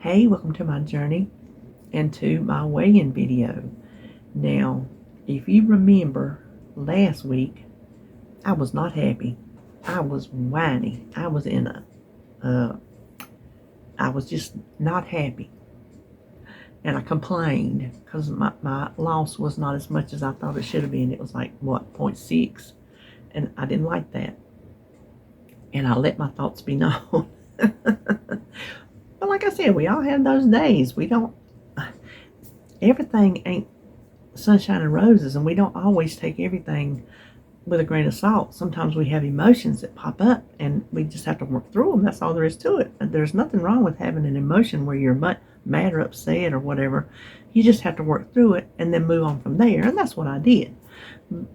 Hey, welcome to my journey and to my weigh-in video. Now, if you remember last week, I was not happy. I was whiny. I was just not happy. And I complained because my loss was not as much as I thought it should have been. It was like, what, 0.6? And I didn't like that. And I let my thoughts be known. But like I said, we all have those days. Everything ain't sunshine and roses, and we don't always take everything with a grain of salt. Sometimes we have emotions that pop up, and we just have to work through them. That's all there is to it. And there's nothing wrong with having an emotion where you're mad or upset or whatever. You just have to work through it and then move on from there, and that's what I did.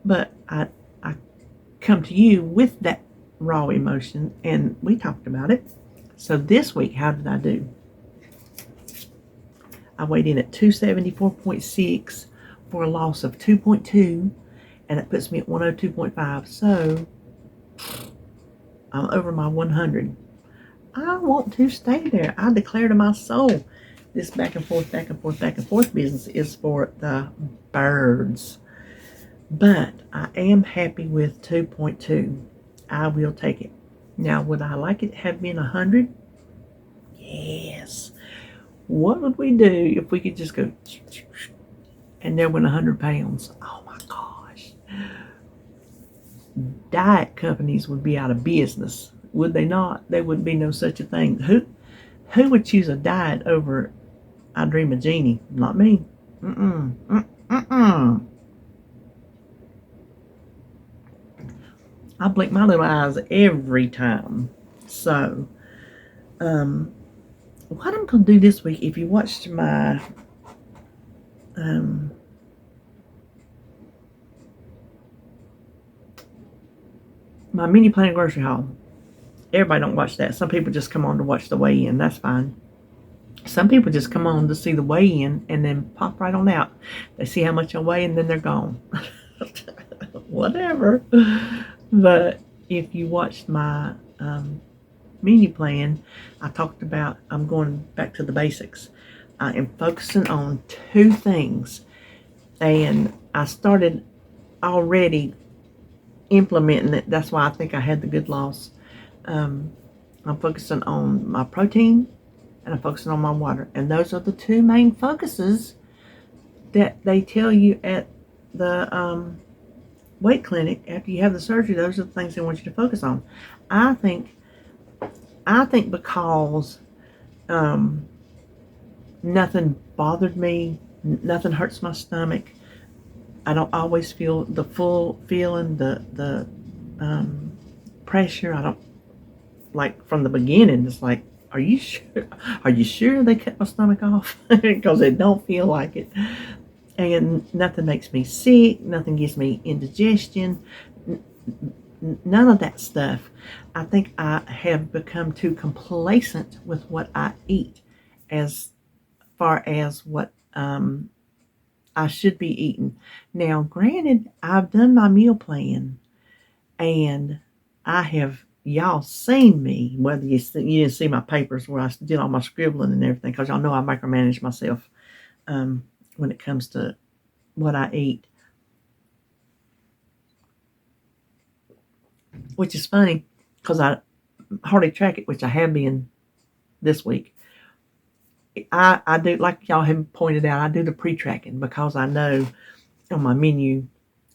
But I come to you with that raw emotion, and we talked about it. So this week, how did I do? I weighed in at 274.6 for a loss of 2.2, and it puts me at 102.5. So I'm over my 100. I want to stay there. I declare to my soul, this back and forth business is for the birds. But I am happy with 2.2. I will take it. Now, would I like it to have been 100? Yes. What would we do if we could just go and there went 100 pounds? Oh my gosh. Diet companies would be out of business, would they not? There would be no such a thing. Who would choose a diet over I Dream of Jeannie? Not me. I blink my little eyes every time. So, what I'm going to do this week, if you watched my my mini planning grocery haul. Everybody don't watch that. Some people just come on to watch the weigh-in. That's fine. Some people just come on to see the weigh-in and then pop right on out. They see how much I weigh and then they're gone. Whatever. But if you watched my menu plan, I talked about I'm going back to the basics. I am focusing on two things, and I started already implementing it. That's why I think I had the good loss. I'm focusing on my protein and I'm focusing on my water, and those are the two main focuses that they tell you at the weight clinic after you have the surgery. Those are the things they want you to focus on. I think because nothing bothered me, nothing hurts my stomach. I don't always feel the full feeling, the pressure. I don't, like, from the beginning, it's like, are you sure? Are you sure they cut my stomach off? Because it don't feel like it. And nothing makes me sick. Nothing gives me indigestion. None of that stuff. I think I have become too complacent with what I eat as far as what I should be eating. Now, granted, I've done my meal plan, and I have, y'all seen me, whether you didn't see my papers where I did all my scribbling and everything, because y'all know I micromanage myself when it comes to what I eat. Which is funny, because I hardly track it, which I have been this week. I do, like y'all have pointed out, I do the pre-tracking because I know on my menu,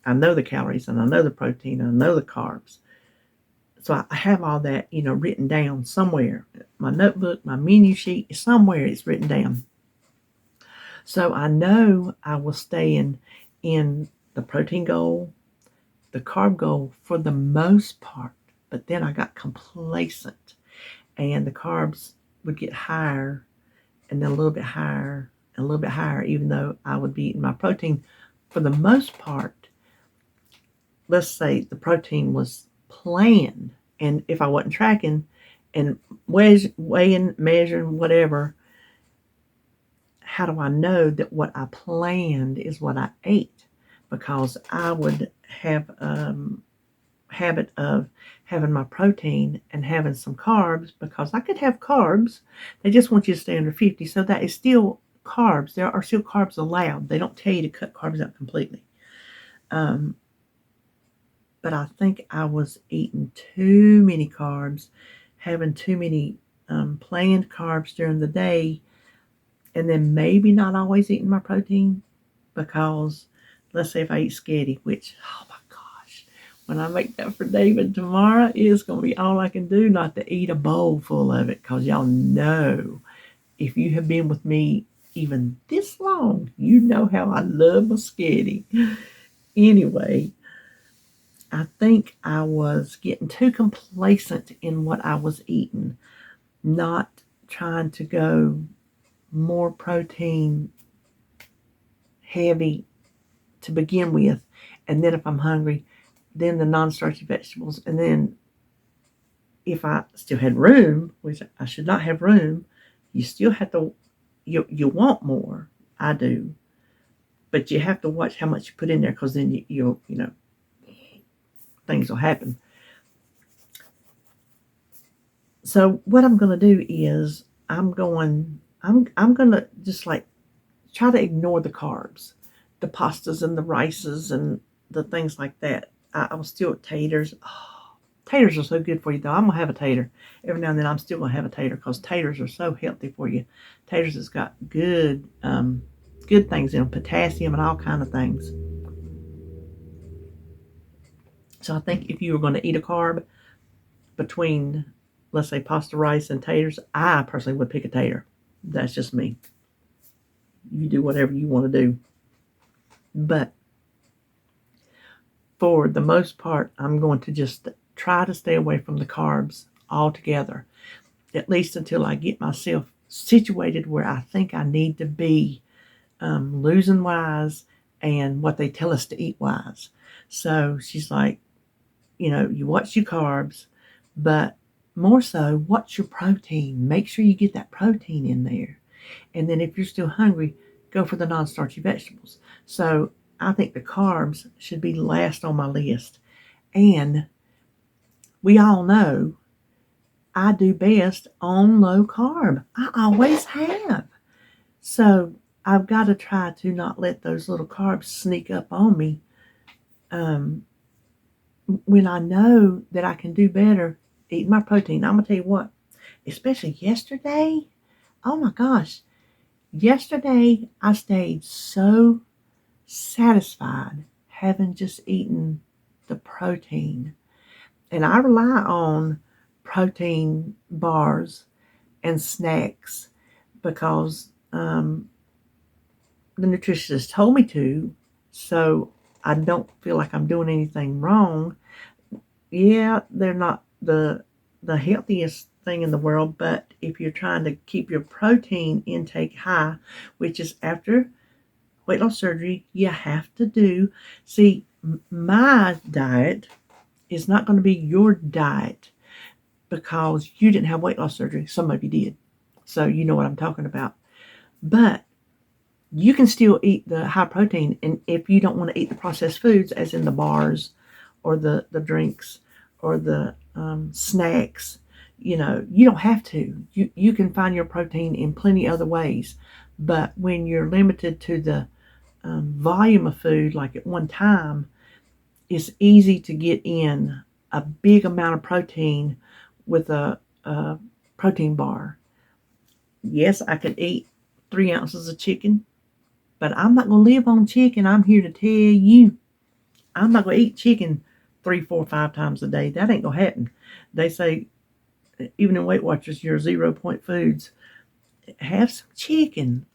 I know the calories and I know the protein and I know the carbs. So I have all that, written down somewhere. My notebook, my menu sheet, somewhere it's written down. So I know I was staying in the protein goal, the carb goal for the most part. But then I got complacent, and the carbs would get higher and then a little bit higher and a little bit higher, even though I would be eating my protein for the most part. Let's say the protein was planned, and if I wasn't tracking and weighing, measuring, whatever, how do I know that what I planned is what I ate? Because I would have habit of having my protein and having some carbs, because I could have carbs. They just want you to stay under 50. So that is still carbs. There are still carbs allowed. They don't tell you to cut carbs out completely. But I think I was eating too many carbs, having too many planned carbs during the day, and then maybe not always eating my protein, because let's say if I eat spaghetti, which, oh my gosh, when I make that for David tomorrow, it's going to be all I can do not to eat a bowl full of it, because y'all know, if you have been with me even this long, you know how I love my spaghetti. Anyway, I think I was getting too complacent in what I was eating, not trying to go more protein heavy to begin with, and then if I'm hungry, then the non-starchy vegetables, and then if I still had room, which I should not have room, you still have to, you want more. I do, but you have to watch how much you put in there, because then you'll things will happen. So what I'm going to do is I'm going to just like try to ignore the carbs, the pastas and the rices and the things like that. I was still at taters. Oh, taters are so good for you, though. I'm going to have a tater. Every now and then I'm still going to have a tater, because taters are so healthy for you. Taters has got good things in them, potassium and all kind of things. So I think if you were going to eat a carb between, let's say, pasta, rice, and taters, I personally would pick a tater. That's just me. You do whatever you want to do. But for the most part, I'm going to just try to stay away from the carbs altogether, at least until I get myself situated where I think I need to be, losing wise and what they tell us to eat wise. So she's like, you watch your carbs, but more so, watch your protein. Make sure you get that protein in there. And then if you're still hungry, go for the non-starchy vegetables. So I think the carbs should be last on my list. And we all know I do best on low carb. I always have. So I've got to try to not let those little carbs sneak up on me, when I know that I can do better eating my protein. I'm going to tell you what, especially yesterday, oh my gosh, yesterday I stayed so satisfied having just eaten the protein. And I rely on protein bars and snacks because the nutritionist told me to, so I don't feel like I'm doing anything wrong. Yeah, they're not the healthiest thing in the world, but if you're trying to keep your protein intake high, which is after weight loss surgery, you have to do. See, my diet is not going to be your diet because you didn't have weight loss surgery. Some of you did. So you know what I'm talking about. But you can still eat the high protein, and if you don't want to eat the processed foods, as in the bars or the drinks or the snacks, you don't have to. You can find your protein in plenty other ways. But when you're limited to the volume of food, like at one time, it's easy to get in a big amount of protein with a protein bar. Yes, I could eat 3 ounces of chicken, but I'm not going to live on chicken. I'm here to tell you, I'm not going to eat chicken 3, 4, 5 times a day. That ain't going to happen. They say, even in Weight Watchers, your 0-point foods, have some chicken,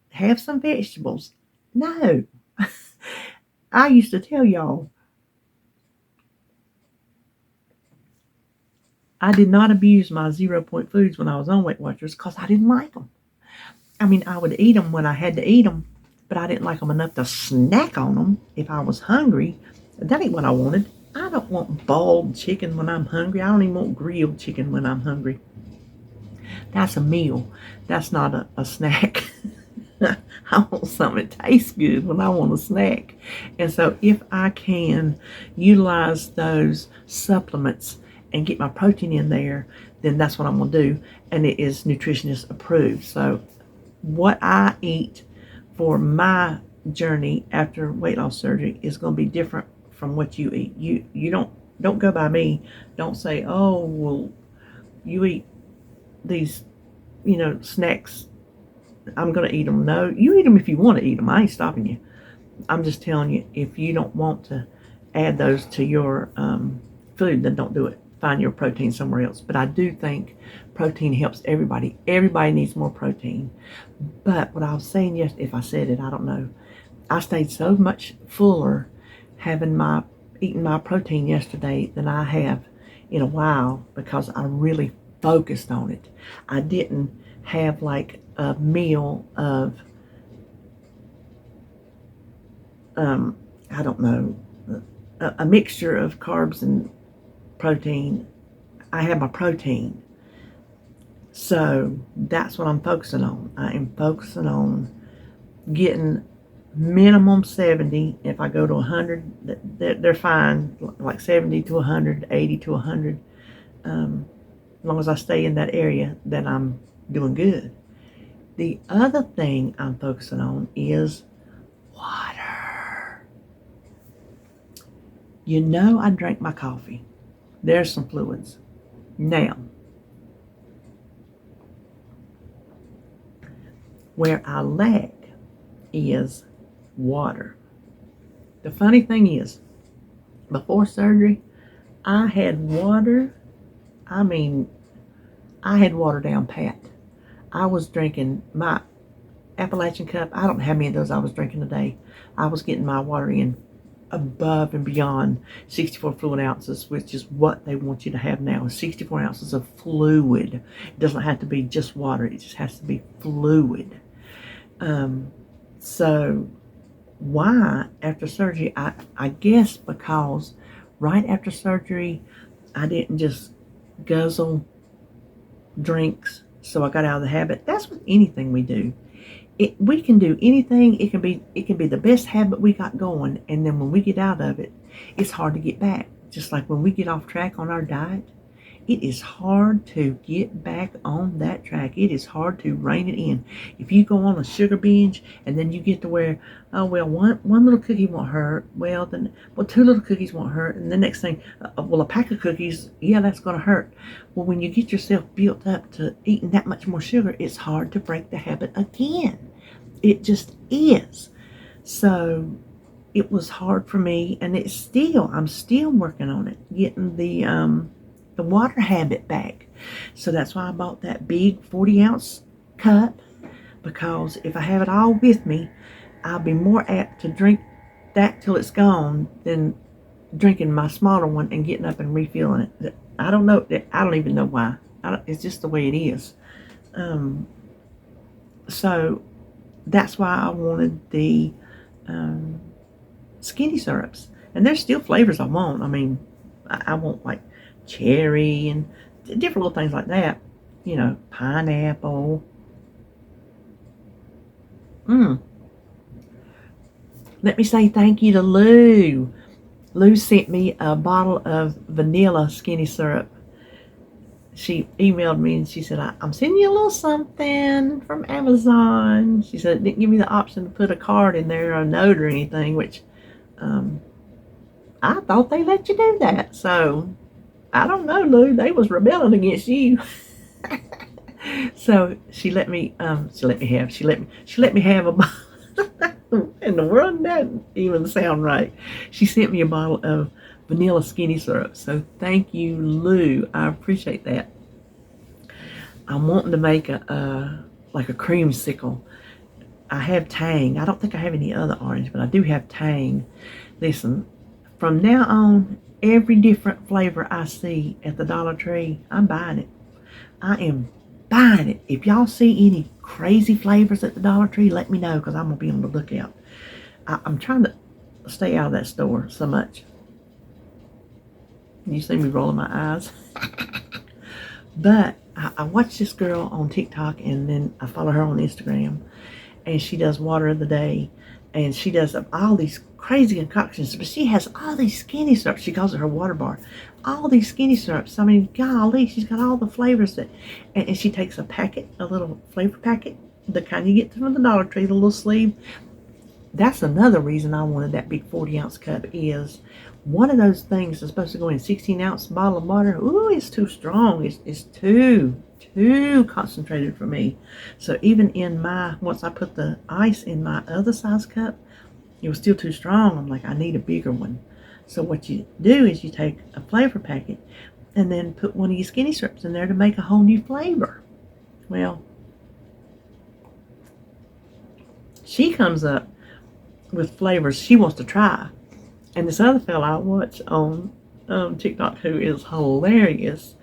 have some vegetables. No. I used to tell y'all, I did not abuse my 0-point foods when I was on Weight Watchers because I didn't like them. I mean, I would eat them when I had to eat them, but I didn't like them enough to snack on them if I was hungry. That ain't what I wanted. I don't want boiled chicken when I'm hungry. I don't even want grilled chicken when I'm hungry. That's a meal. That's not a snack. I want something that tastes good when I want a snack. And so if I can utilize those supplements and get my protein in there, then that's what I'm going to do. And it is nutritionist approved. So what I eat for my journey after weight loss surgery is going to be different from what you eat. You don't go by me. Don't say, oh, well, you eat these, snacks, I'm going to eat them. No, you eat them if you want to eat them. I ain't stopping you. I'm just telling you, if you don't want to add those to your food, then don't do it. Find your protein somewhere else. But I do think protein helps everybody. Everybody needs more protein. But what I was saying yesterday, if I said it, I don't know. I stayed so much fuller eating my protein yesterday than I have in a while because I really focused on it. I didn't have like a meal of I don't know, a mixture of carbs and protein. I have my protein. So that's what I'm focusing on. I am focusing on getting minimum 70. If I go to 100, they're fine. Like 70 to 100, 80 to 100. As long as I stay in that area, then I'm doing good. The other thing I'm focusing on is water. I drank my coffee. There's some fluids. Now, where I lack is water. The funny thing is, before surgery, I had water. I had water down pat. I was drinking my Appalachian cup. I don't know how many of those I was drinking a day. I was getting my water in above and beyond 64 fluid ounces, which is what they want you to have now, 64 ounces of fluid. It doesn't have to be just water. It just has to be fluid. So why after surgery? I guess because right after surgery, I didn't just guzzle drinks, so I got out of the habit. That's with anything we do. We can do anything. It can be the best habit we got going, and then when we get out of it, it's hard to get back. Just like when we get off track on our diet, it is hard to get back on that track. It is hard to rein it in. If you go on a sugar binge and then you get to where, oh well, one little cookie won't hurt. Well, two little cookies won't hurt, and the next thing, a pack of cookies, yeah, that's going to hurt. Well, when you get yourself built up to eating that much more sugar, it's hard to break the habit again. It just is. So it was hard for me, and I'm still working on it, getting the water habit back. So that's why I bought that big 40-ounce cup, because if I have it all with me, I'll be more apt to drink that till it's gone than drinking my smaller one and getting up and refilling it. I don't know. I don't even know why. It's just the way it is. So that's why I wanted the skinny syrups. And there's still flavors I want. I want like cherry and different little things like that. Pineapple. Let me say thank you to Lou. Lou sent me a bottle of vanilla skinny syrup. She emailed me and she said, I'm sending you a little something from Amazon. She said it didn't give me the option to put a card in there or a note or anything, which I thought they let you do that. So I don't know, Lou. They was rebelling against you. So she let me have a bottle. In the world, that doesn't even sound right. She sent me a bottle of vanilla skinny syrup. So thank you, Lou. I appreciate that. I'm wanting to make a creamsicle. I have Tang. I don't think I have any other orange, but I do have Tang. Listen, from now on, every different flavor I see at the Dollar Tree, I'm buying it. I am buying it. If y'all see any crazy flavors at the Dollar Tree, let me know, because I'm going to be on the lookout. I'm trying to stay out of that store so much. You see me rolling my eyes. But I watch this girl on TikTok, and then I follow her on Instagram. and she does water of the day, and she does all these crazy concoctions, but she has all these skinny syrups. She calls it her water bar. All these skinny syrups. I mean, golly, she's got all the flavors and she takes a packet, a little flavor packet, the kind you get from the Dollar Tree, the little sleeve. That's another reason I wanted that big 40-ounce cup is one of those things is supposed to go in a 16-ounce bottle of water. Ooh, it's too strong. It's too concentrated for me. So even in once I put the ice in my other size cup, it was still too strong. I'm like, I need a bigger one. So what you do is you take a flavor packet and then put one of your skinny syrups in there to make a whole new flavor. Well, she comes up with flavors she wants to try. And this other fella I watch on TikTok who is hilarious,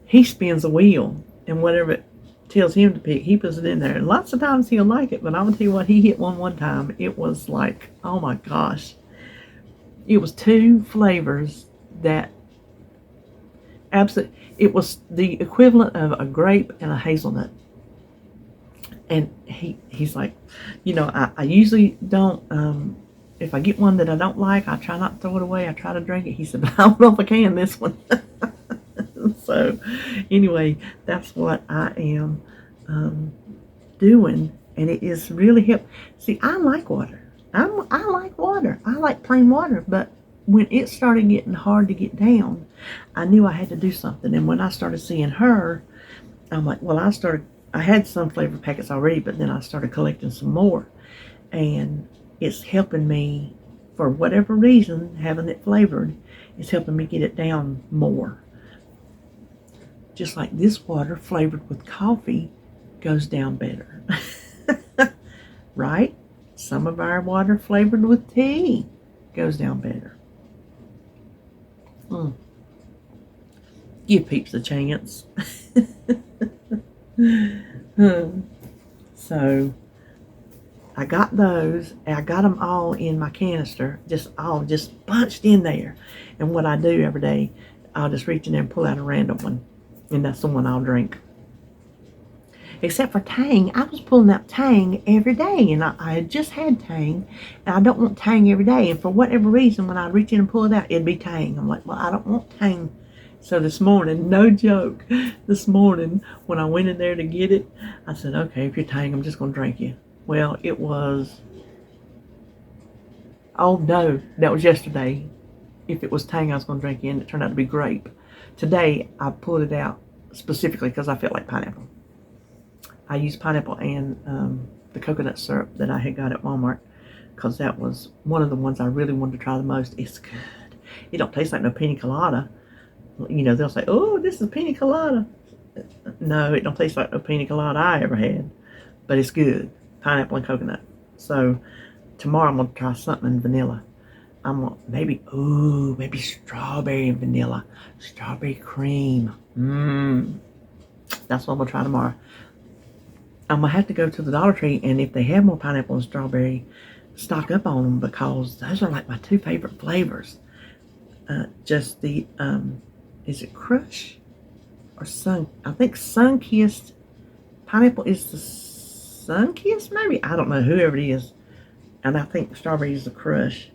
he spins a wheel, and whatever it tells him to pick, he puts it in there. And lots of times he'll like it, but I'm going to tell you what, he hit one time. It was like, oh my gosh. It was two flavors that absolutely, it was the equivalent of a grape and a hazelnut. And he's like, I usually don't, if I get one that I don't like, I try not to throw it away. I try to drink it. He said, but I don't know if I can this one. So anyway, that's what I am doing. And it is really help. See, I like water. I like water. I like plain water. But when it started getting hard to get down, I knew I had to do something. And when I started seeing her, I'm like, well, I had some flavor packets already, but then I started collecting some more. And it's helping me, for whatever reason, having it flavored, it's helping me get it down more. Just like this water flavored with coffee goes down better. Right? Some of our water flavored with tea goes down better. Give peeps a chance. So I got those, and I got them all in my canister, just bunched in there. And what I do every day, I'll just reach in there and pull out a random one, and that's the one I'll drink. Except for Tang, I was pulling out Tang every day, and I had just had Tang, and I don't want Tang every day. And for whatever reason, when I reach in and pull it out, it'd be Tang. I'm like, well, I don't want Tang. So this morning, no joke, this morning when I went in there to get it, I said, okay, if you're Tang, I'm just going to drink you. Well, it was, oh no, that was yesterday. If it was Tang, I was going to drink it, and it turned out to be grape. Today, I pulled it out specifically because I felt like pineapple. I used pineapple and the coconut syrup that I had got at Walmart, because that was one of the ones I really wanted to try the most. It's good. It don't taste like no pina colada. They'll say, oh, this is pina colada. No, it don't taste like no pina colada I ever had. But it's good. Pineapple and coconut. So tomorrow I'm going to try something in vanilla. Maybe strawberry and vanilla. Strawberry cream. That's what I'm going to try tomorrow. I'm going to have to go to the Dollar Tree, and if they have more pineapple and strawberry, stock up on them, because those are like my two favorite flavors. Just the, is it Crush or Sun? I think Sun-Kissed. Pineapple is the Sun-Kissed, maybe? I don't know, whoever it is. And I think strawberry is the Crush.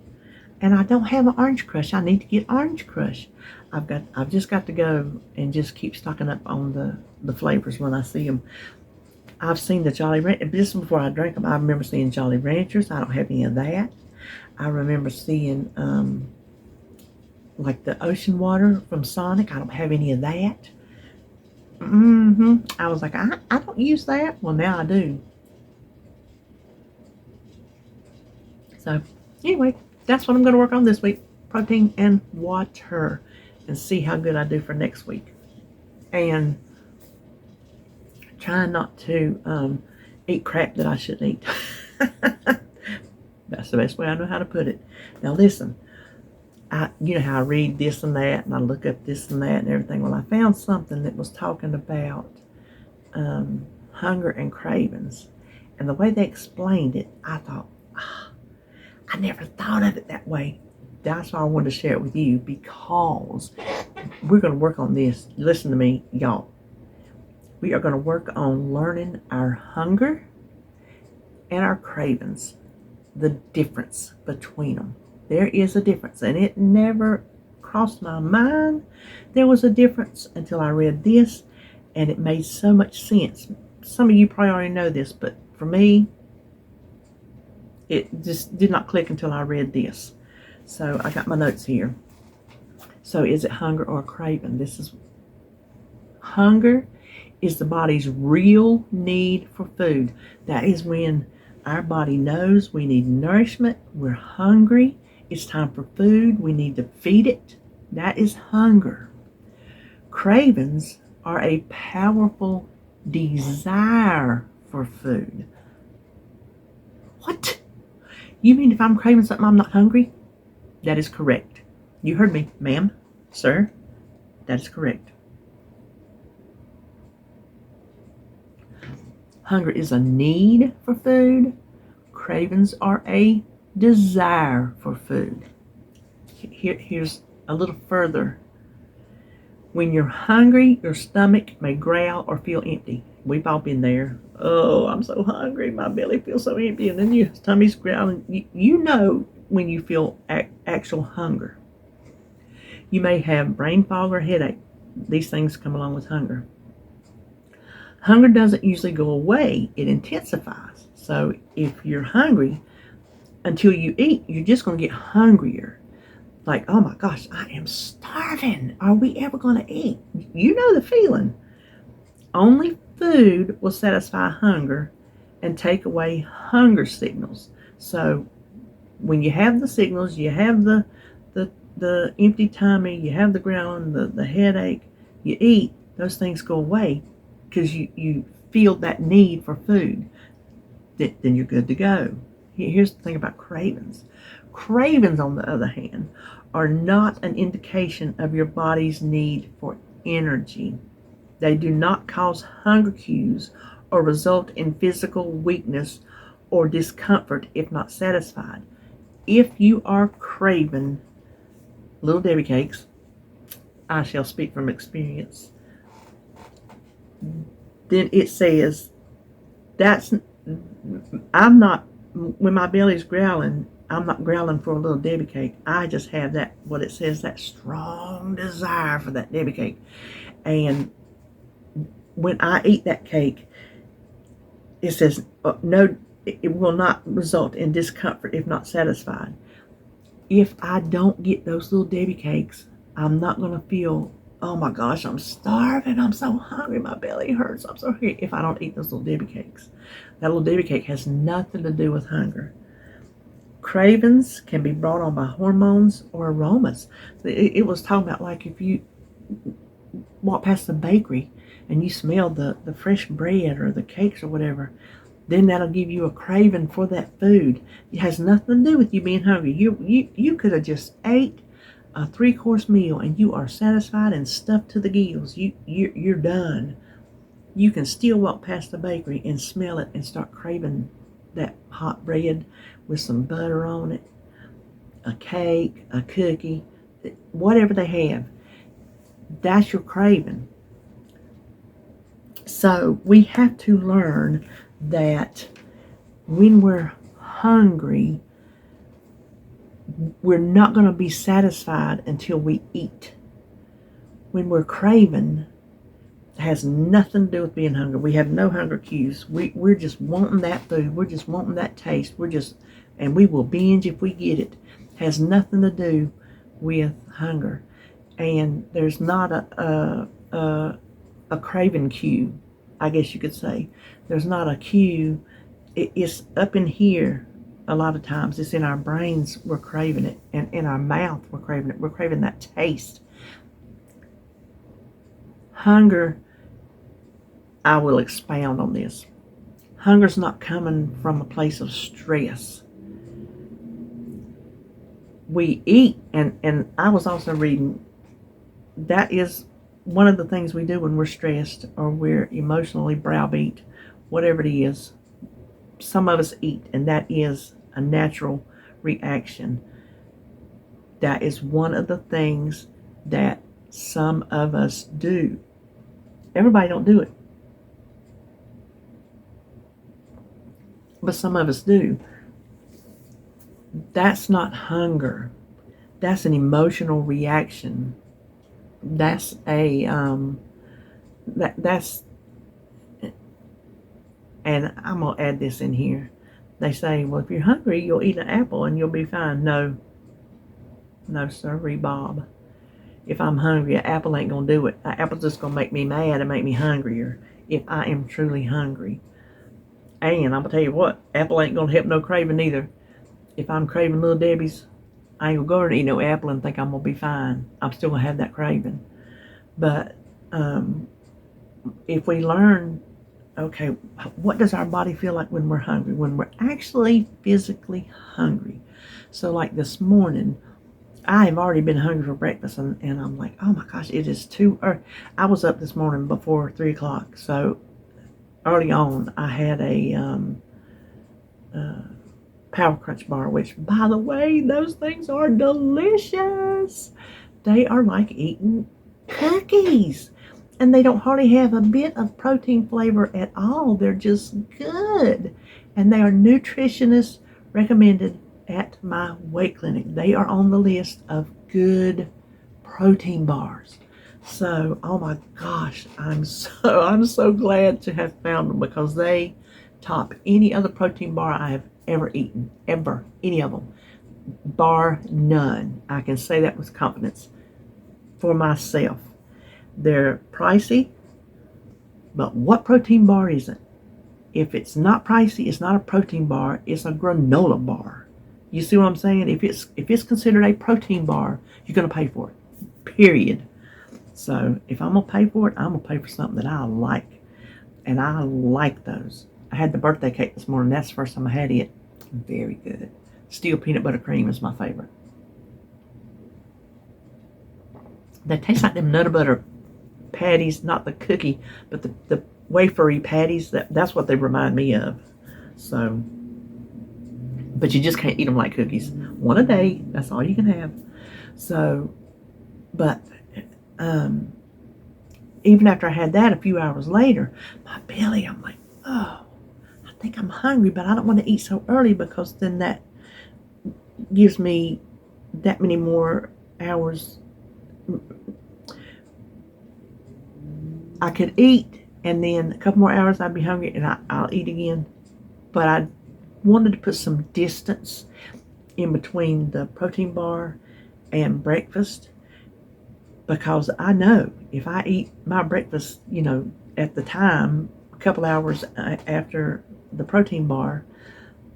And I don't have an Orange Crush. I need to get Orange Crush. I've just got to go and just keep stocking up on the flavors when I see them. I've seen the Jolly Ranchers. Just before I drank them, I remember seeing Jolly Ranchers. I don't have any of that. I remember seeing like the ocean water from Sonic. I don't have any of that. I was like, I don't use that. Well, now I do. So anyway, that's what I'm going to work on this week. Protein and water. And see how good I do for next week. And trying not to eat crap that I shouldn't eat. That's the best way I know how to put it. Now listen, you know how I read this and that, and I look up this and that and everything. Well, I found something that was talking about hunger and cravings. And the way they explained it, I thought, I never thought of it that way. That's why I wanted to share it with you, because we're going to work on this. Listen to me, y'all. We are going to work on learning our hunger and our cravings, the difference between them. There is a difference, and it never crossed my mind there was a difference until I read this, and it made so much sense. Some of you probably already know this, but for me, it just did not click until I read this. So I got my notes here. So is it hunger or craving? This is hunger is the body's real need for food. That is when our body knows we need nourishment. We're hungry. It's time for food. We need to feed it. That is hunger. Cravings are a powerful desire for food. What? You mean if I'm craving something, I'm not hungry? That is correct. You heard me, ma'am, sir. That is correct. Hunger is a need for food. Cravings are a desire for food. Here's a little further. When you're hungry, your stomach may growl or feel empty. We've all been there. Oh, I'm so hungry. My belly feels so empty. And then your stomach's growling. You know when you feel actual hunger. You may have brain fog or headache. These things come along with hunger. Hunger doesn't usually go away. It intensifies. So if you're hungry, until you eat, you're just going to get hungrier. Like, oh my gosh, I am starving. Are we ever going to eat? You know the feeling. Only food will satisfy hunger and take away hunger signals. So when you have the signals, you have the empty tummy, you have the growling, the headache, you eat, those things go away because you feel that need for food. Then you're good to go. Here's the thing about cravings. Cravings, on the other hand, are not an indication of your body's need for energy. They do not cause hunger cues or result in physical weakness or discomfort if not satisfied. If you are craving Little Debbie cakes, I shall speak from experience, then it says I'm not, when my belly's growling, I'm not growling for a Little Debbie cake. I just have that, what it says, that strong desire for that Debbie cake. And when I eat that cake, it says, no, it will not result in discomfort if not satisfied. If I don't get those Little Debbie cakes, I'm not going to feel, oh my gosh, I'm starving, I'm so hungry, my belly hurts, I'm so hungry, if I don't eat those Little Debbie cakes. That Little Debbie cake has nothing to do with hunger. Cravings can be brought on by hormones or aromas. It was talking about, like, if you walk past the bakery and you smell the fresh bread or the cakes or whatever, then that'll give you a craving for that food. It has nothing to do with you being hungry. You could have just ate a 3-course meal and you are satisfied and stuffed to the gills. You're done. You can still walk past the bakery and smell it and start craving that hot bread with some butter on it, a cake, a cookie, whatever they have. That's your craving. So we have to learn that when we're hungry, we're not going to be satisfied until we eat. When we're craving, it has nothing to do with being hungry. We have no hunger cues. We're just wanting that food. We're just wanting that taste. And we will binge if we get it. It has nothing to do with hunger. And there's not a craving cue, I guess you could say. There's not a cue. It's up in here a lot of times. It's in our brains we're craving it, and in our mouth we're craving it. We're craving that taste. Hunger, I will expound on this. Hunger's not coming from a place of stress. We eat, and I was also reading, that is one of the things we do when we're stressed or we're emotionally browbeat, whatever it is. Some of us eat, and that is a natural reaction. That is one of the things that some of us do. Everybody don't do it. but some of us do. That's not hunger. That's an emotional reaction. That's a that's and I'm gonna add this in here. They say, well, if you're hungry, you'll eat an apple and you'll be fine. No, no, sorry, Bob. If I'm hungry, an apple ain't gonna do it. An apple's just gonna make me mad and make me hungrier if I am truly hungry. And I'm gonna tell you what, apple ain't gonna help no craving either. If I'm craving Little Debbie's, I ain't gonna go and eat no apple and think I'm gonna be fine. I'm still gonna have that craving. But if we learn, okay, what does our body feel like when we're hungry? When we're actually physically hungry. So like this morning, I have already been hungry for breakfast, and I'm like, oh my gosh, it is too early. I was up this morning before 3 o'clock, so early on, I had a Power Crunch bar, which, by the way, those things are delicious. They are like eating cookies, and they don't hardly have a bit of protein flavor at all. They're just good, and they are nutritionist recommended at my weight clinic. They are on the list of good protein bars. So, oh my gosh, I'm so glad to have found them, because they top any other protein bar I have ever eaten, ever, any of them, bar none. I can say that with confidence for myself. They're pricey, but what protein bar isn't? If it's not pricey, it's not a protein bar, it's a granola bar. You see what I'm saying? If it's considered a protein bar, you're going to pay for it, period. So if I'm going to pay for it, I'm going to pay for something that I like. And I like those. I had the birthday cake this morning. That's the first time I had it. Very good. Steel peanut butter cream is my favorite. They taste like them Nutter Butter patties, not the cookie, but the wafery patties. That's what they remind me of. So, but you just can't eat them like cookies. One a day, that's all you can have. So, but even after I had that, a few hours later, my belly, I'm like, oh, I think I'm hungry, but I don't want to eat so early, because then that gives me that many more hours. I could eat, and then a couple more hours I'd be hungry, and I'll eat again. But I wanted to put some distance in between the protein bar and breakfast, because I know if I eat my breakfast, at the time, a couple hours after the protein bar,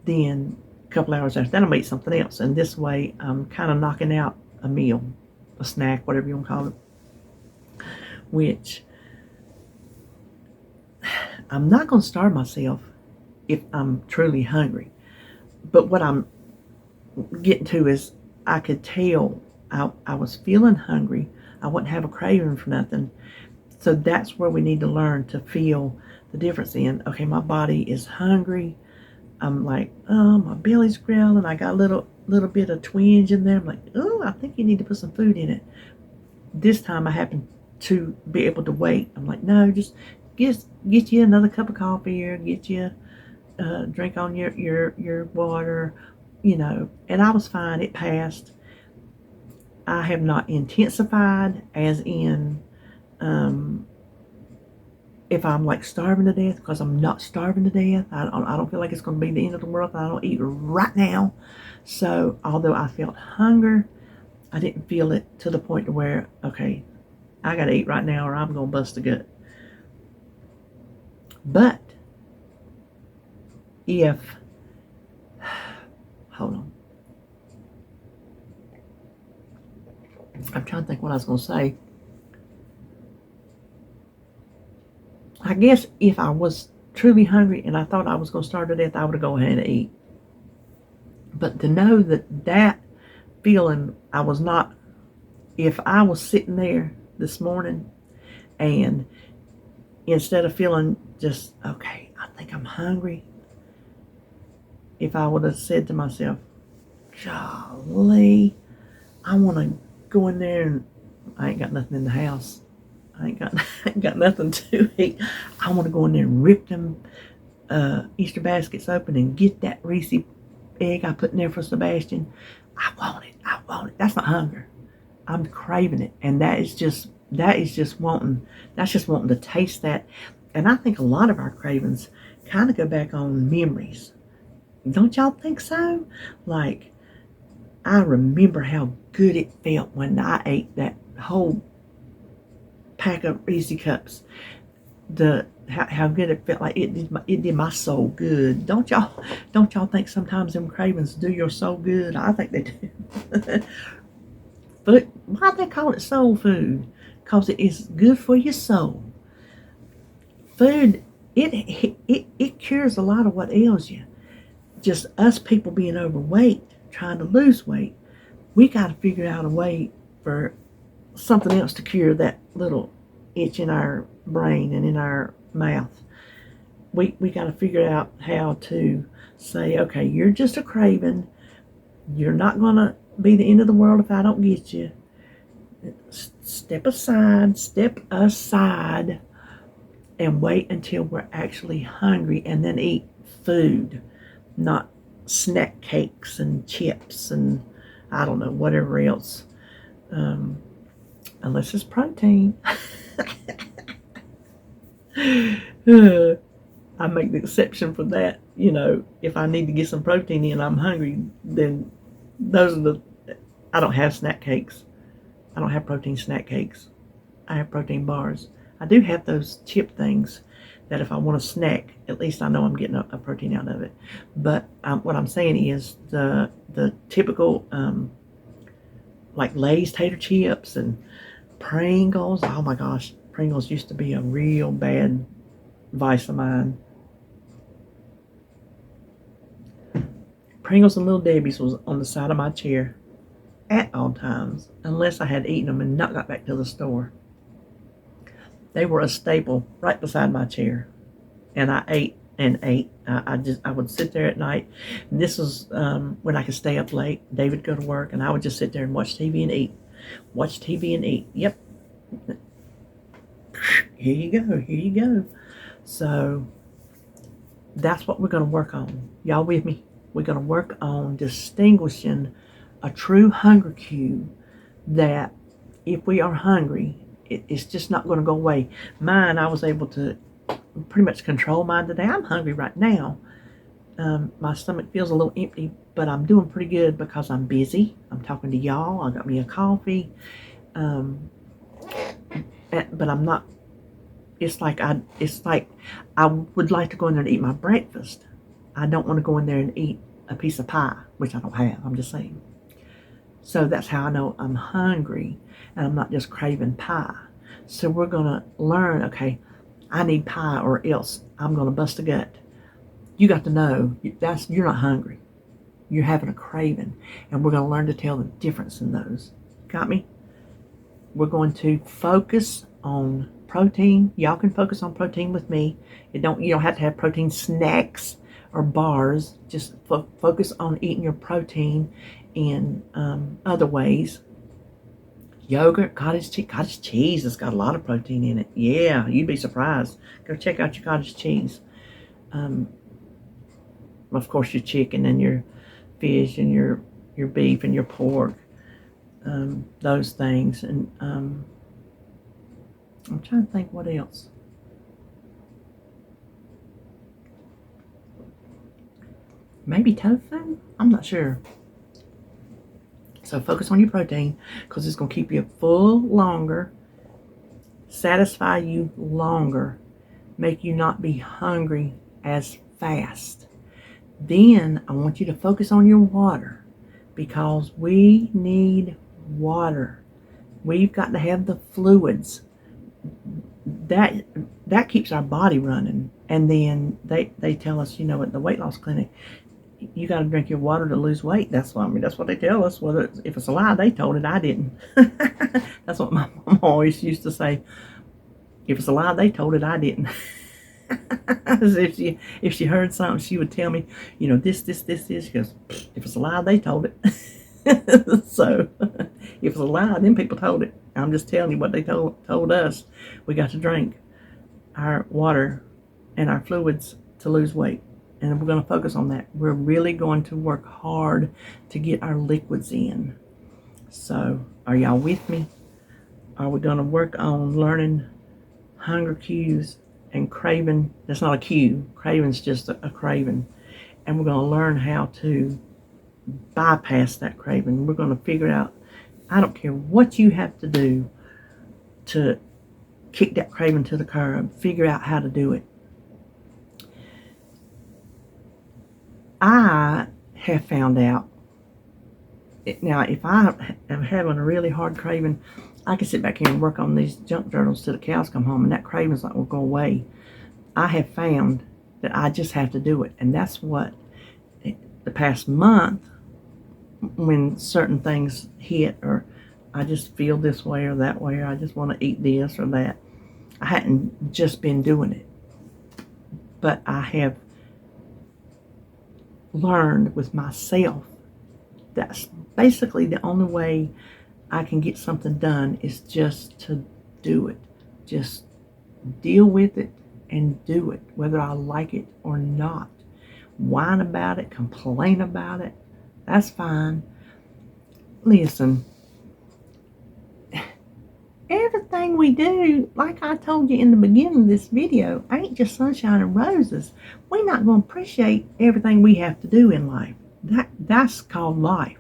then a couple hours after that, I'm going to eat something else. And this way, I'm kind of knocking out a meal, a snack, whatever you want to call it, which I'm not going to starve myself if I'm truly hungry. But what I'm getting to is, I could tell I was feeling hungry. I wouldn't have a craving for nothing. So that's where we need to learn to feel the difference in, okay, my body is hungry. I'm like, oh, my belly's growling. I got a little bit of twinge in there. I'm like, oh, I think you need to put some food in it. This time I happen to be able to wait. I'm like, no, just get you another cup of coffee, or get you a drink on your water, and I was fine. It passed. I have not intensified, as in if I'm like starving to death, because I'm not starving to death. I don't feel like it's going to be the end of the world if I don't eat right now. So although I felt hunger, I didn't feel it to the point to where, okay, I got to eat right now or I'm going to bust a gut. But if, hold on, I'm trying to think what I was going to say. I guess if I was truly hungry and I thought I was going to starve to death, I would have gone ahead and eat. But to know that feeling, I was not, if I was sitting there this morning and instead of feeling just, okay, I think I'm hungry, if I would have said to myself, golly, I want to go in there, and I ain't got nothing in the house. I ain't got nothing to eat. I want to go in there and rip them Easter baskets open and get that Reese egg I put in there for Sebastian. I want it. I want it. That's not hunger. I'm craving it, and that's just wanting to taste that. And I think a lot of our cravings kind of go back on memories. Don't y'all think so? Like, I remember how good it felt when I ate that whole pack of Reese cups. How good it felt. Like it did my soul good. Don't y'all think sometimes them cravings do your soul good? I think they do. But why they call it soul food? Because it is good for your soul. Food, it cures a lot of what ails you. Just us people being overweight, trying to lose weight, we got to figure out a way for something else to cure that little itch in our brain and in our mouth. We got to figure out how to say, okay, you're just a craving. You're not going to be the end of the world if I don't get you. Step aside, and wait until we're actually hungry, and then eat food, not snack cakes and chips and I don't know, whatever else. Unless it's protein. I make the exception for that. You know, if I need to get some protein in, I'm hungry, then those are I don't have snack cakes. I don't have protein snack cakes. I have protein bars. I do have those chip things that if I want a snack, at least I know I'm getting a protein out of it. But what I'm saying is the typical like Lay's tater chips and Pringles. Oh my gosh, Pringles used to be a real bad vice of mine. Pringles and Little Debbie's was on the side of my chair at all times, unless I had eaten them and not got back to the store. They were a staple right beside my chair, and I ate and ate. I would sit there at night. And this was when I could stay up late. David would go to work, and I would just sit there and watch TV and eat. Watch TV and eat. Yep. Here you go. Here you go. So that's what we're going to work on. Y'all with me? We're going to work on distinguishing a true hunger cue that if we are hungry, it's just not going to go away. Mine, I was able to pretty much control mine today. I'm hungry right now. My stomach feels a little empty, but I'm doing pretty good because I'm busy. I'm talking to y'all. I got me a coffee. But I'm not, it's like I would like to go in there and eat my breakfast. I don't want to go in there and eat a piece of pie, which I don't have. I'm just saying. So that's how I know I'm hungry and I'm not just craving pie. So we're going to learn, okay, I need pie or else I'm going to bust a gut. You got to know you're not hungry. You're having a craving. And we're going to learn to tell the difference in those. Got me? We're going to focus on protein. Y'all can focus on protein with me. You don't have to have protein snacks or bars. Just focus on eating your protein in other ways. Yogurt, cottage cheese has got a lot of protein in it. Yeah, you'd be surprised. Go check out your cottage cheese. Of course, your chicken and your fish and your beef and your pork. Those things. And I'm trying to think what else. Maybe tofu? I'm not sure. So focus on your protein because it's going to keep you full longer, satisfy you longer, make you not be hungry as fast. Then I want you to focus on your water because we need water. We've got to have the fluids. That keeps our body running. And then they tell us, at the weight loss clinic, you got to drink your water to lose weight. That's what they tell us. If it's a lie, they told it. I didn't. That's what my mom always used to say. If it's a lie, they told it. I didn't. if she heard something, she would tell me, this. She goes, if it's a lie, they told it. So if it's a lie, then people told it. I'm just telling you what they told us. We got to drink our water and our fluids to lose weight. And we're going to focus on that. We're really going to work hard to get our liquids in. So, are y'all with me? Are we going to work on learning hunger cues and craving? That's not a cue. Craving's just a craving. And we're going to learn how to bypass that craving. We're going to figure out, I don't care what you have to do to kick that craving to the curb, figure out how to do it. I have found out, now if I am having a really hard craving, I can sit back here and work on these junk journals till the cows come home, and that craving's like will go away. I have found that I just have to do it, and that's what the past month, when certain things hit, or I just feel this way or that way, or I just want to eat this or that, I hadn't just been doing it, but I have learned with myself that's basically the only way I can get something done is just to do it. Just deal with it and do it, whether I like it or not. Whine about it, complain about it, that's fine. Listen, everything we do, like I told you in the beginning of this video, ain't just sunshine and roses. We're not going to appreciate everything we have to do in life. That's called life.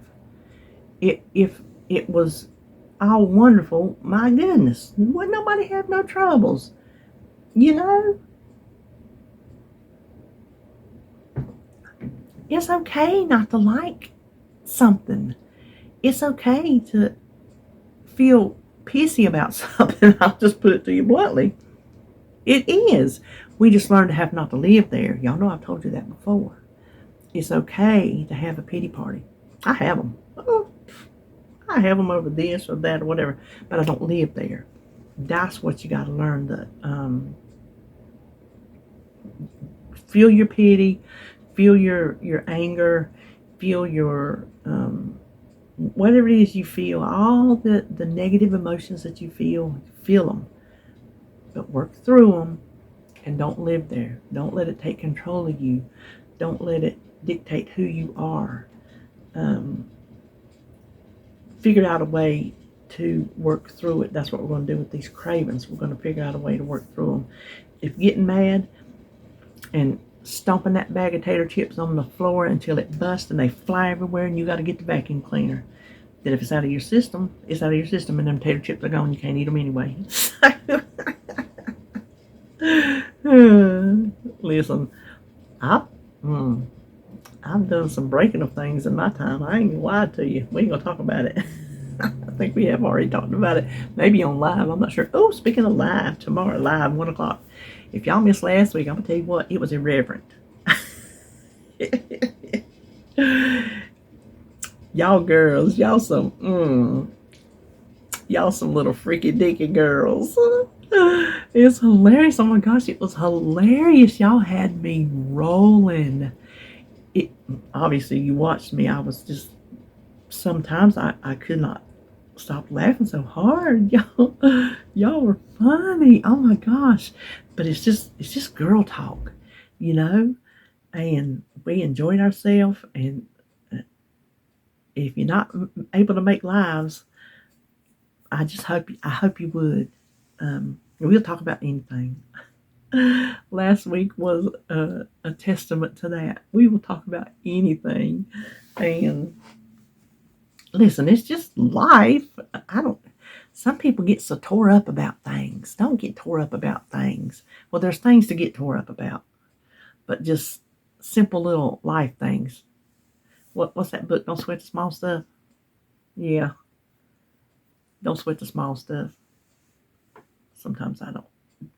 If it was all wonderful, my goodness, would nobody have no troubles? You know? It's okay not to like something. It's okay to feel pissy about something. I'll just put it to you bluntly. It is. We just learn to have not to live there. Y'all know I've told you that before. It's okay to have a pity party. I have them. I have them over this or that or whatever, but I don't live there. That's what you got to learn, to feel your pity, feel your anger, feel your whatever it is you feel, all the negative emotions that you feel them, but work through them and don't live there. Don't let it take control of you. Don't let it dictate who you are. Figure out a way to work through it. That's what we're going to do with these cravings. We're going to figure out a way to work through them. If getting mad and stomping that bag of tater chips on the floor until it busts and they fly everywhere and you got to get the vacuum cleaner, then if it's out of your system, it's out of your system, and them tater chips are gone. You can't eat them anyway. Listen, I've done some breaking of things in my time. I ain't gonna lie to you. We ain't gonna talk about it. I think we have already talked about it. Maybe on live. I'm not sure. Oh, speaking of live, tomorrow live, 1 o'clock. If y'all missed last week, I'm gonna tell you what, it was irreverent. Y'all girls, y'all some little freaky deaky girls. It's hilarious. Oh my gosh, it was hilarious. Y'all had me rolling. It obviously, you watched me. I was just, sometimes I could not stop laughing so hard. Y'all were funny. Oh my gosh. But it's just girl talk, you know, and we enjoyed ourselves. And if you're not able to make lives, I hope you would. We'll talk about anything. Last week was a testament to that. We will talk about anything. And listen, it's just life. Some people get so tore up about things. Don't get tore up about things. Well, there's things to get tore up about, but just simple little life things. What's that book? Don't sweat the small stuff. Yeah. Don't sweat the small stuff. Sometimes I don't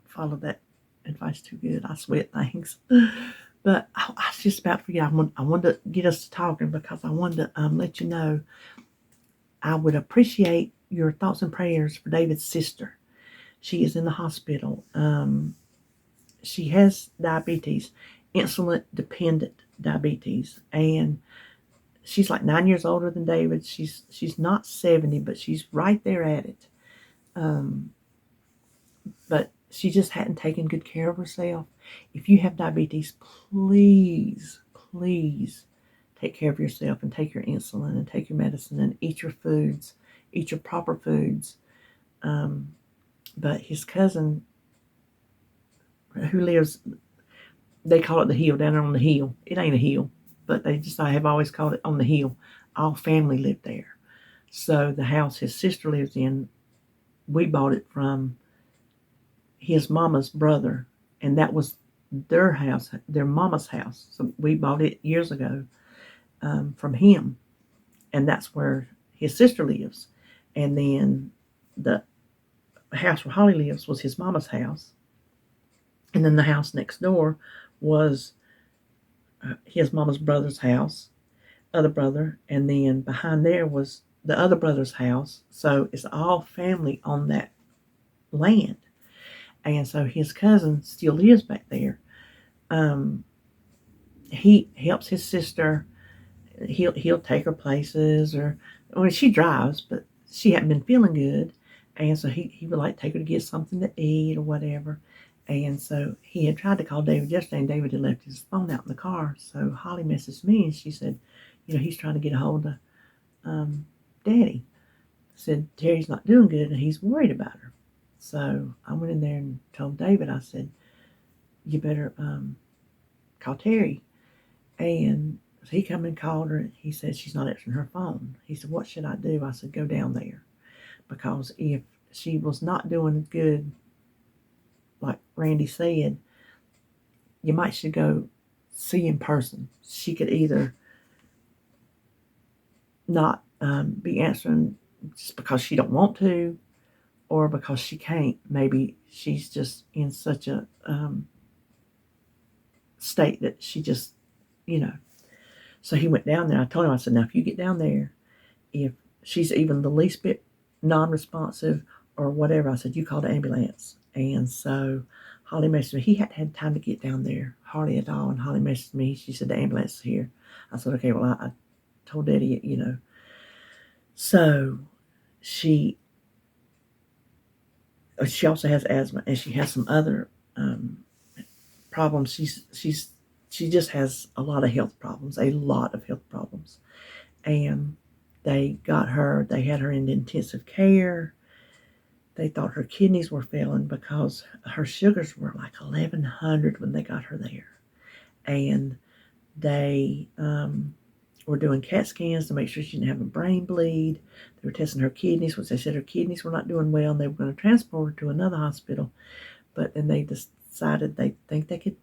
follow that advice too good. I sweat things. But I was just about to forget. I wanted to get us talking because I wanted to let you know I would appreciate your thoughts and prayers for David's sister. She is in the hospital. She has diabetes, insulin dependent diabetes, and she's like 9 years older than David. She's not 70, but she's right there at it. But she just hadn't taken good care of herself. If you have diabetes, please, please take care of yourself and take your insulin and take your medicine and eat your foods, eat your proper foods. But his cousin, who lives, they call it the hill, down there on the hill. It ain't a hill, but I have always called it on the hill. All family lived there. So the house his sister lives in, we bought it from his mama's brother, and that was their house, their mama's house. So we bought it years ago from him, and that's where his sister lives. And then the house where Holly lives was his mama's house, and then the house next door was his mama's brother's house, other brother, and then behind there was the other brother's house. So it's all family on that land. And so his cousin still lives back there. He helps his sister. He'll take her places, or well, she drives, but she hadn't been feeling good, and so he would like take her to get something to eat or whatever. And so he had tried to call David yesterday, and David had left his phone out in the car. So Holly messaged me, and she said, he's trying to get a hold of Daddy. Said Terry's not doing good, and he's worried about her. So I went in there and told David, I said, you better call Terry. And so he come and called her, and he said she's not answering her phone. He said, what should I do? I said, go down there. Because if she was not doing good, like Randy said, you might should go see in person. She could either not be answering just because she don't want to, or because she can't. Maybe she's just in such a state that she just, So he went down there. I told him, I said, now if you get down there, if she's even the least bit non-responsive or whatever, I said, you call the ambulance. And so Holly messaged me. He hadn't had time to get down there hardly at all. And Holly messaged me. She said, the ambulance is here. I said, okay, well, I told Daddy, So she also has asthma, and she has some other problems. She just has a lot of health problems, and they had her in intensive care. They thought her kidneys were failing because her sugars were like 1,100 when they got her there, and they were doing CAT scans to make sure she didn't have a brain bleed. They were testing her kidneys, which they said her kidneys were not doing well, and they were going to transport her to another hospital. But then they decided they think they could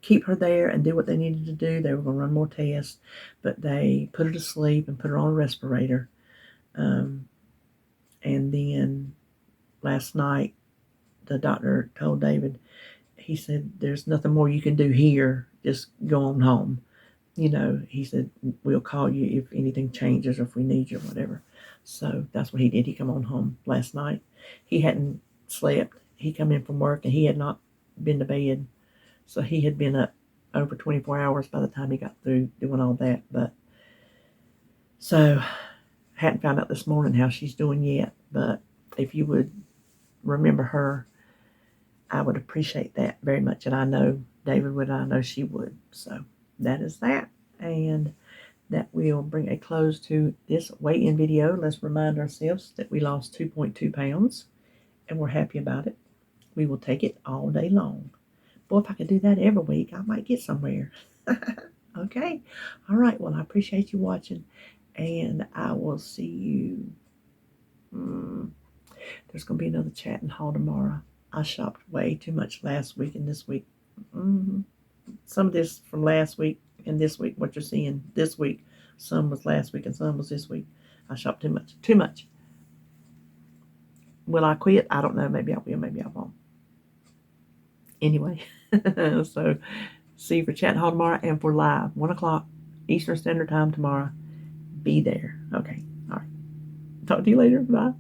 keep her there and do what they needed to do. They were going to run more tests, but they put her to sleep and put her on a respirator. And then last night, the doctor told David, he said, there's nothing more you can do here. Just go on home. He said, we'll call you if anything changes or if we need you or whatever. So that's what he did. He come on home last night. He hadn't slept. He come in from work and he had not been to bed. So he had been up over 24 hours by the time he got through doing all that. But so hadn't found out this morning how she's doing yet. But if you would remember her, I would appreciate that very much. And I know David would, I know she would. So that is that. And that will bring a close to this weigh-in video. Let's remind ourselves that we lost 2.2 pounds and we're happy about it. We will take it all day long. Boy, if I could do that every week, I might get somewhere. Okay. All right. Well, I appreciate you watching, and I will see you. There's going to be another chat and haul tomorrow. I shopped way too much last week and this week. Some of this from last week and this week, what you're seeing this week, some was last week and some was this week. I shopped too much. Too much. Will I quit? I don't know. Maybe I will. Maybe I won't. Anyway, so see you for chat and haul tomorrow and for live 1 o'clock Eastern Standard Time tomorrow. Be there. Okay. All right. Talk to you later. Bye.